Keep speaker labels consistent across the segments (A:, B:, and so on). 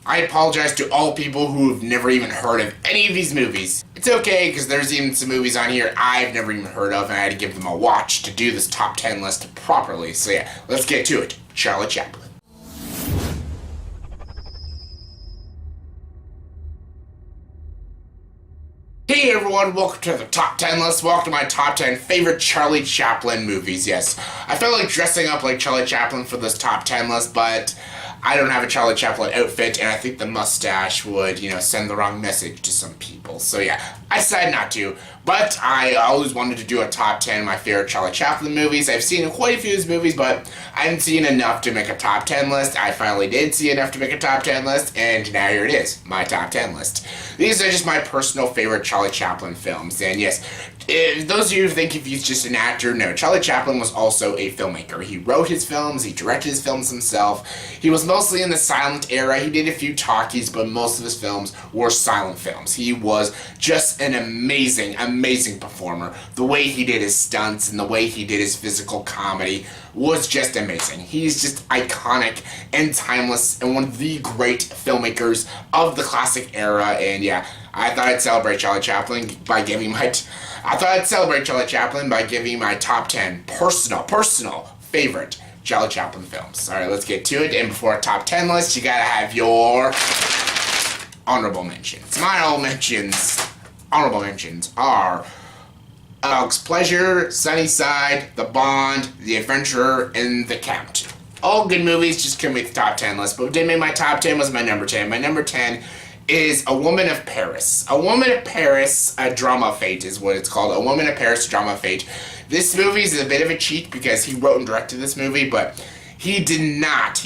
A: I apologize to all people who have never even heard of any of these movies. It's okay, because there's even some movies on here I've never even heard of, and I had to give them a watch to do this top 10 list properly. So yeah, let's get to it. Charlie Chaplin. Hey everyone, welcome to the top 10 list. Welcome to my top 10 favorite Charlie Chaplin movies. Yes, I felt like dressing up like Charlie Chaplin for this top 10 list, but I don't have a Charlie Chaplin outfit, and I think the mustache would, send the wrong message to some people. So yeah, I decided not to. But I always wanted to do a top 10 of my favorite Charlie Chaplin movies. I've seen quite a few of his movies, but I haven't seen enough to make a top 10 list. I finally did see enough to make a top 10 list, and now here it is, my top 10 list. These are just my personal favorite Charlie Chaplin films, and yes, those of you who think if he's just an actor, no, Charlie Chaplin was also a filmmaker. He wrote his films, he directed his films himself. He was mostly in the silent era. He did a few talkies, but most of his films were silent films. He was just an amazing performer. The way he did his stunts and the way he did his physical comedy was just amazing. He's just iconic and timeless and one of the great filmmakers of the classic era. And yeah, I thought I'd celebrate Charlie Chaplin by giving my top 10 personal favorite Charlie Chaplin films. Alright, let's get to it. And before a top 10 list, you gotta have your honorable mentions. My honorable mentions are A Dog's Pleasure, Sunnyside, The Bond, The Adventurer, and The Count. All good movies, just couldn't make the top 10 list, but what did make my top 10 was my number 10. My number 10 is A Woman of Paris. A Woman of Paris, A Drama of Fate is what it's called. A Woman of Paris, A Drama of Fate. This movie is a bit of a cheat because he wrote and directed this movie, but he did not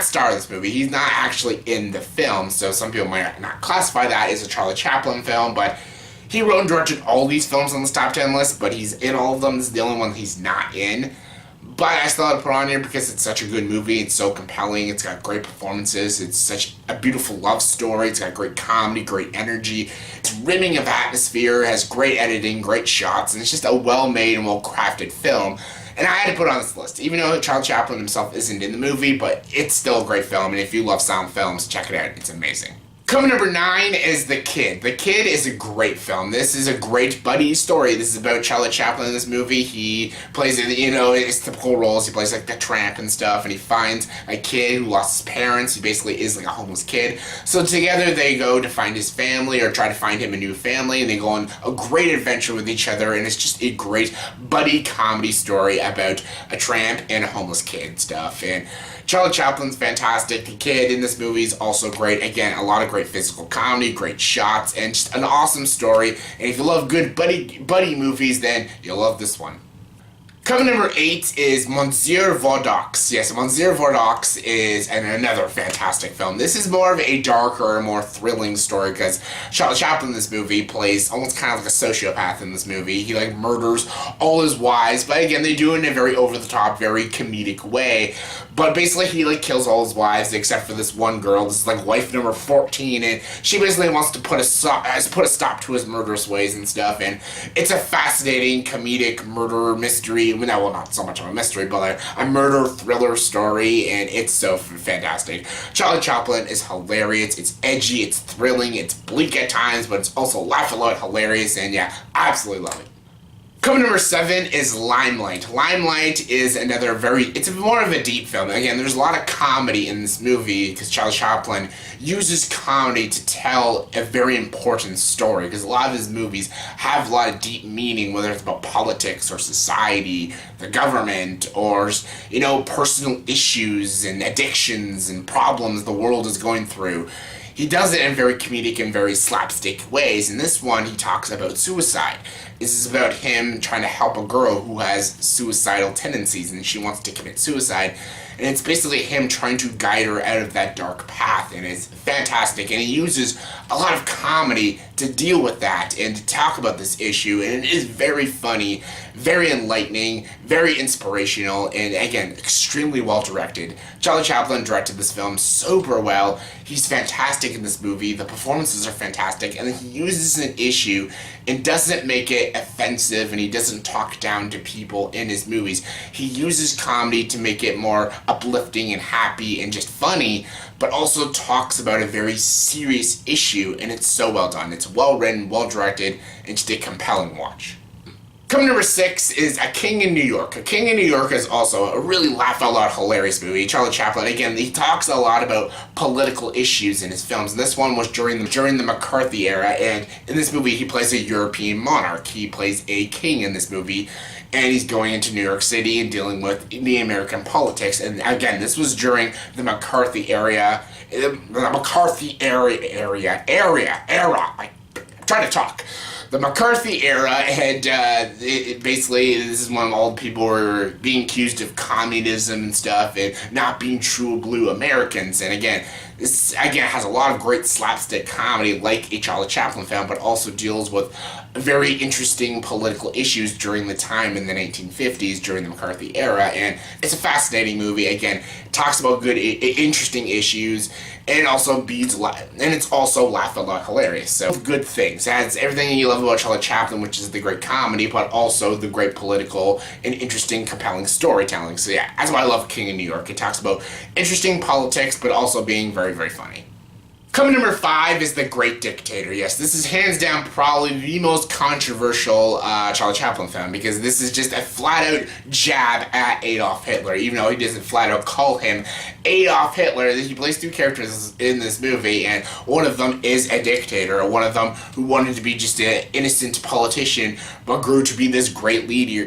A: star in this movie. He's not actually in the film, so some people might not classify that as a Charlie Chaplin film, but he wrote and directed all these films on this top 10 list, but he's in all of them. This is the only one he's not in. But I still had to put on here because it's such a good movie. It's so compelling. It's got great performances. It's such a beautiful love story. It's got great comedy, great energy. It's rimming of atmosphere. It has great editing, great shots, and it's just a well-made and well-crafted film. And I had to put it on this list, even though Charlie Chaplin himself isn't in the movie, but it's still a great film, and if you love silent films, check it out. It's amazing. Coming number 9 is The Kid. The Kid is a great film. This is a great buddy story. This is about Charlie Chaplin in this movie. He plays, his typical roles. He plays like the tramp and stuff, and he finds a kid who lost his parents. He basically is like a homeless kid. So together they go to find his family or try to find him a new family, and they go on a great adventure with each other, and it's just a great buddy comedy story about a tramp and a homeless kid stuff. And Charlie Chaplin's fantastic. The kid in this movie is also great. Again, a lot of great physical comedy, great shots, and just an awesome story. And if you love good buddy movies, then you'll love this one. Coming number 8 is Monsieur Vaudox. Yes, Monsieur Vaudox is another fantastic film. This is more of a darker, more thrilling story because Charlie Chaplin in this movie plays almost kind of like a sociopath in this movie. He murders all his wives, but again, they do it in a very over-the-top, very comedic way. But basically, he kills all his wives except for this one girl. This is wife number 14, and she basically wants to put a stop to his murderous ways and stuff. And it's a fascinating comedic murder mystery. Well, not so much of a mystery, but a murder thriller story, and it's so fantastic. Charlie Chaplin is hilarious. It's edgy, it's thrilling, it's bleak at times, but it's also laugh-a-lot hilarious, and yeah, absolutely love it. Coming number 7 is Limelight. Limelight is it's more of a deep film. Again, there's a lot of comedy in this movie because Charlie Chaplin uses comedy to tell a very important story because a lot of his movies have a lot of deep meaning, whether it's about politics or society, the government, or, personal issues and addictions and problems the world is going through. He does it in very comedic and very slapstick ways. In this one, he talks about suicide. This is about him trying to help a girl who has suicidal tendencies and she wants to commit suicide. And it's basically him trying to guide her out of that dark path, and it's fantastic. And he uses a lot of comedy to deal with that and to talk about this issue, and it is very funny, very enlightening, very inspirational, and again, extremely well directed. Charlie Chaplin directed this film super well. He's fantastic in this movie. The performances are fantastic, and he uses an issue and doesn't make it offensive, and he doesn't talk down to people in his movies. He uses comedy to make it more uplifting and happy and just funny, but also talks about a very serious issue, and it's so well done. It's well written, well directed, and just a compelling watch. Coming number 6 is A King in New York. A King in New York is also a really laugh-out-loud hilarious movie. Charlie Chaplin, again, he talks a lot about political issues in his films. This one was during the McCarthy era, and in this movie he plays a European monarch. He plays a king in this movie, and he's going into New York City and dealing with the American politics. And again, this was during the McCarthy era. I'm trying to talk. The McCarthy era had, basically, this is when all the people were being accused of communism and stuff and not being true blue Americans. And again, this has a lot of great slapstick comedy like a Charlie Chaplin film, but also deals with very interesting political issues during the time in the 1950s during the McCarthy era. And it's a fascinating movie. Again, it talks about good, interesting issues, and also it's also laugh-out-loud hilarious. So good things. It has everything you love about Charlie Chaplin, which is the great comedy, but also the great political and interesting, compelling storytelling. So yeah, that's why I love King of New York. It talks about interesting politics, but also being very, very funny. Coming number 5 is The Great Dictator. Yes, this is hands down probably the most controversial Charlie Chaplin film, because this is just a flat-out jab at Adolf Hitler, even though he doesn't flat-out call him Adolf Hitler. He plays 2 characters in this movie, and one of them is a dictator, one of them who wanted to be just an innocent politician, but grew to be this great leader,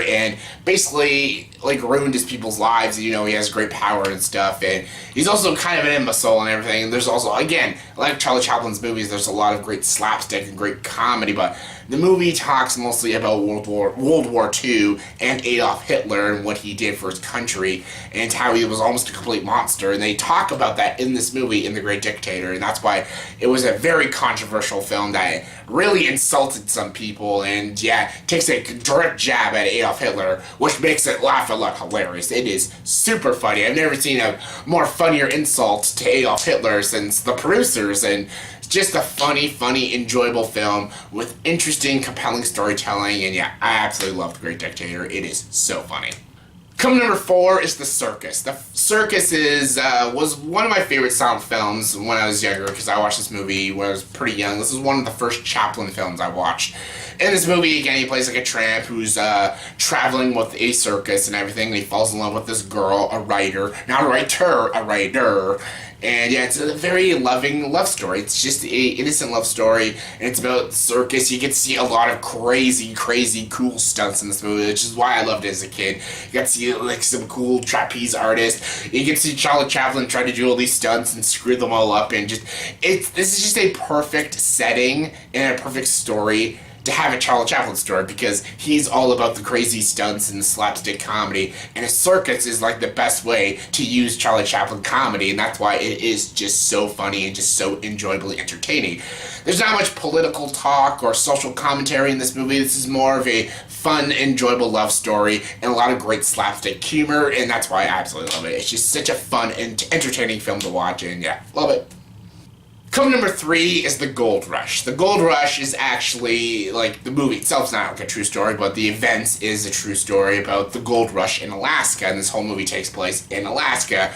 A: and basically ruined his people's lives. You know, he has great power and stuff, and he's also kind of an imbecile and everything. And there's also, again, like Charlie Chaplin's movies, there's a lot of great slapstick and great comedy, but the movie talks mostly about World War II and Adolf Hitler and what he did for his country and how he was almost a complete monster. And they talk about that in this movie, in The Great Dictator, and that's why it was a very controversial film that really insulted some people and, yeah, takes a direct jab at Adolf Hitler, which makes it laugh a lot hilarious. It is super funny. I've never seen a more funnier insult to Adolf Hitler since The Producers, and just a funny, enjoyable film with interesting, compelling storytelling, and yeah, I absolutely love The Great Dictator. It is so funny. Coming number 4 is The Circus. The Circus was one of my favorite silent films when I was younger, because I watched this movie when I was pretty young. This was one of the first Chaplin films I watched. In this movie, again, he plays like a tramp who's traveling with a circus and everything, and he falls in love with this girl, a writer. And yeah, it's a very loving love story. It's just an innocent love story, and it's about the circus. You get to see a lot of crazy, cool stunts in this movie, which is why I loved it as a kid. You got to see some cool trapeze artists. You get to see Charlie Chaplin try to do all these stunts and screw them all up, and this is just a perfect setting and a perfect story to have a Charlie Chaplin story, because he's all about the crazy stunts and the slapstick comedy, and a circus is like the best way to use Charlie Chaplin comedy, and that's why it is just so funny and just so enjoyably entertaining. There's not much political talk or social commentary in this movie. This is more of a fun, enjoyable love story and a lot of great slapstick humor, and that's why I absolutely love it. It's just such a fun and entertaining film to watch, and yeah, love it. Coming number 3 is The Gold Rush. The Gold Rush is actually, the movie itself is not a true story, but the events is a true story about the gold rush in Alaska, and this whole movie takes place in Alaska.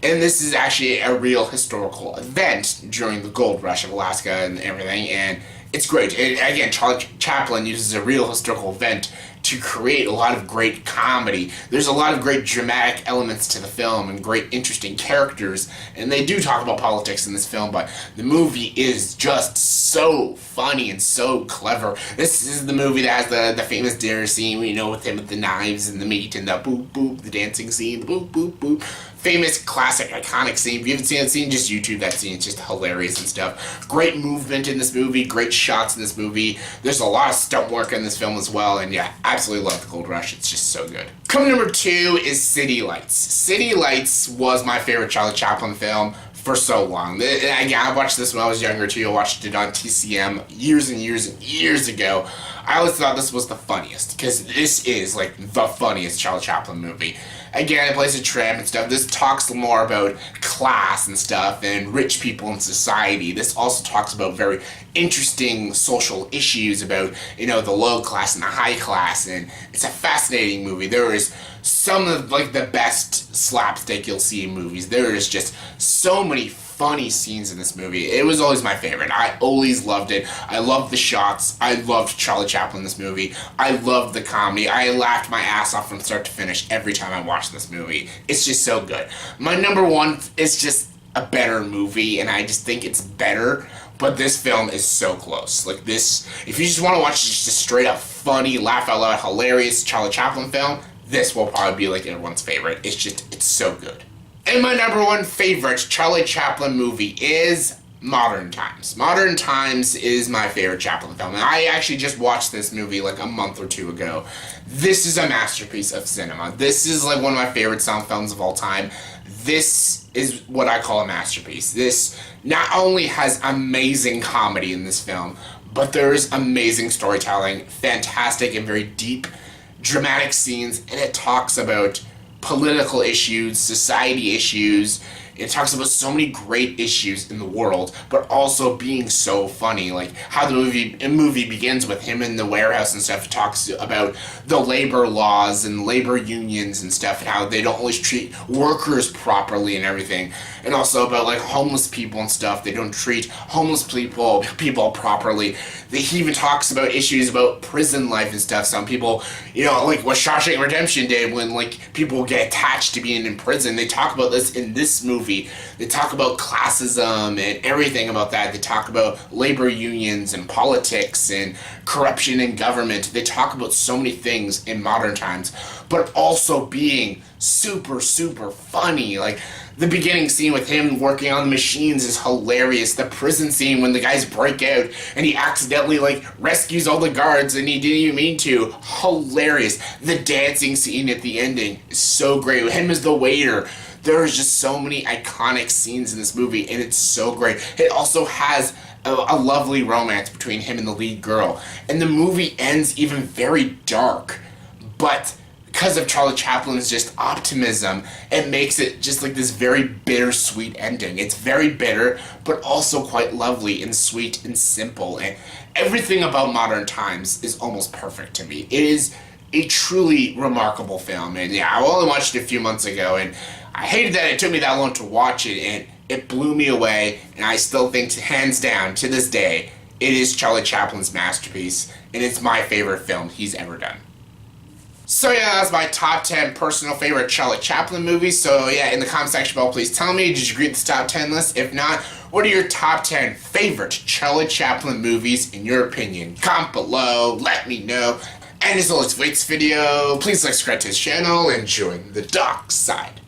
A: And this is actually a real historical event during the gold rush of Alaska and everything, and it's great. And again, Charlie Chaplin uses a real historical event to create a lot of great comedy. There's a lot of great dramatic elements to the film and great interesting characters, and they do talk about politics in this film, but the movie is just so funny and so clever. This is the movie that has the famous dinner scene, with him with the knives and the meat and the boop boop, the dancing scene, the boop boop boop. Famous, classic, iconic scene. If you haven't seen that scene, just YouTube that scene. It's just hilarious and stuff. Great movement in this movie, great shots in this movie. There's a lot of stunt work in this film as well, and yeah, absolutely love The Gold Rush. It's just so good. Coming number 2 is City Lights. City Lights was my favorite Charlie Chaplin film for so long. Again, I watched this when I was younger too. I watched it on TCM years and years ago. I always thought this was the funniest, because this is the funniest Charlie Chaplin movie. again, it plays a tramp and stuff. This talks more about class and stuff and rich people in society. This also talks about very interesting social issues about, you know, the low class and the high class, and it's a fascinating movie. There is some of, like, the best slapstick you'll see in movies. There is just so many funny scenes in this movie. It was always my favorite. I always loved it. I loved the shots. I loved Charlie Chaplin in this movie. I loved the comedy. I laughed my ass off from start to finish every time I watched this movie. It's just so good. My number one is just a better movie, and I just think it's better, but this film is so close. Like, this, if you just want to watch just a straight up funny, laugh out loud, hilarious Charlie Chaplin film, this will probably be like everyone's favorite. It's so good. And my number one favorite Charlie Chaplin movie is Modern Times. Modern Times is my favorite Chaplin film, and I actually just watched this movie like a month or two ago. This is a masterpiece of cinema. This is like one of my favorite sound films of all time. This is what I call a masterpiece. This not only has amazing comedy in this film, but there's amazing storytelling, fantastic and very deep, dramatic scenes, and it talks about political issues, society issues. It talks about so many great issues in the world, but also being so funny. Like how the movie begins with him in the warehouse and stuff. It talks about the labor laws and labor unions and stuff, and how they don't always treat workers properly and everything. And also about like homeless people and stuff. They don't treat homeless people properly. He even talks about issues about prison life and stuff. Some people, you know, like what Shawshank Redemption did when like people get attached to being in prison. They talk about this in this movie. They talk about classism and everything about that. They talk about labor unions and politics and corruption in government. They talk about so many things in Modern Times, but also being super, super funny. Like, the beginning scene with him working on the machines is hilarious. The prison scene when the guys break out and he accidentally like rescues all the guards and he didn't even mean to. Hilarious. The dancing scene at the ending is so great. Him as the waiter. There is just so many iconic scenes in this movie, and it's so great. It also has a lovely romance between him and the lead girl. And the movie ends even very dark, but because of Charlie Chaplin's just optimism, it makes it just like this very bittersweet ending. It's very bitter, but also quite lovely and sweet and simple. And everything about Modern Times is almost perfect to me. It is a truly remarkable film. And yeah, I only watched it a few months ago, and I hated that it took me that long to watch it, and it blew me away. And I still think, hands down, to this day, it is Charlie Chaplin's masterpiece, and it's my favorite film he's ever done. So yeah, that's my top 10 personal favorite Charlie Chaplin movies. So yeah, in the comment section below, please tell me, did you agree with this top 10 list? If not, what are your top 10 favorite Charlie Chaplin movies in your opinion? Comment below, let me know. And as always, for this video, please like, subscribe to his channel and join the dark side.